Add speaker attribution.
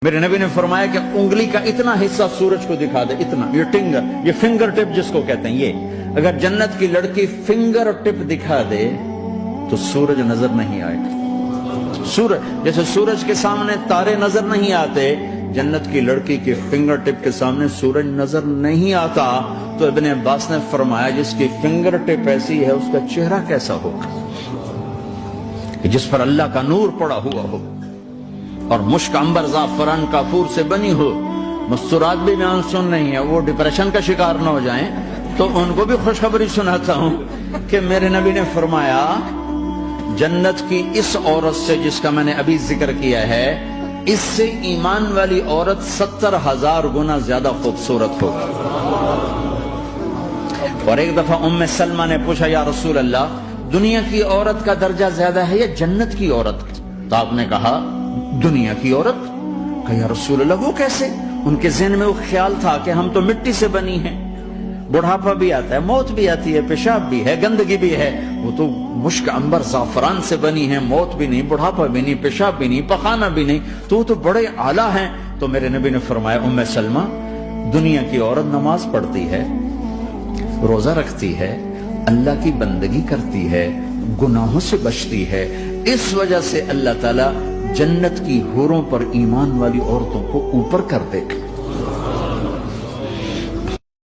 Speaker 1: میرے نبی نے فرمایا کہ انگلی کا اتنا حصہ سورج کو دکھا دے، اتنا، یہ فنگر ٹپ جس کو کہتے ہیں، یہ اگر جنت کی لڑکی فنگر ٹپ دکھا دے تو سورج نظر نہیں آئے گا۔ سورج جیسے سورج کے سامنے تارے نظر نہیں آتے، جنت کی لڑکی کے فنگر ٹپ کے سامنے سورج نظر نہیں آتا۔ تو ابن عباس نے فرمایا جس کی فنگر ٹپ ایسی ہے اس کا چہرہ کیسا ہوگا کہ جس پر اللہ کا نور پڑا ہوا ہو اور مشک عنبر زعفران کافور سے بنی ہو۔ مستورات بھی بیان سن رہی ہیں، وہ ڈپریشن کا شکار نہ ہو جائیں، تو ان کو بھی خوشخبری سناتا ہوں کہ میرے نبی نے فرمایا جنت کی اس عورت سے جس کا میں نے ابھی ذکر کیا ہے، اس سے ایمان والی عورت 70,000 گنا زیادہ خوبصورت ہوگی۔ اور ایک دفعہ ام سلمہ نے پوچھا یا رسول اللہ، دنیا کی عورت کا درجہ زیادہ ہے یا جنت کی عورت؟ تو آپ نے کہا دنیا کی عورت۔ کہا یا رسول اللہ وہ کیسے؟ ان کے ذہن میں وہ خیال تھا کہ ہم تو مٹی سے بنی ہیں، بڑھاپا بھی آتا ہے، موت بھی آتی ہے، پیشاب بھی ہے، گندگی بھی ہے، وہ تو مشک عنبر زعفران سے بنی ہے، موت بھی نہیں، بڑھاپا بھی نہیں، پیشاب بھی نہیں، پخانہ بھی نہیں، تو وہ تو بڑے اعلیٰ ہیں۔ تو میرے نبی نے فرمایا ام سلمہ، دنیا کی عورت نماز پڑھتی ہے، روزہ رکھتی ہے، اللہ کی بندگی کرتی ہے، گناہوں سے بچتی ہے، اس وجہ سے اللہ تعالیٰ جنت کی حوروں پر ایمان والی عورتوں کو اوپر کر دے گا۔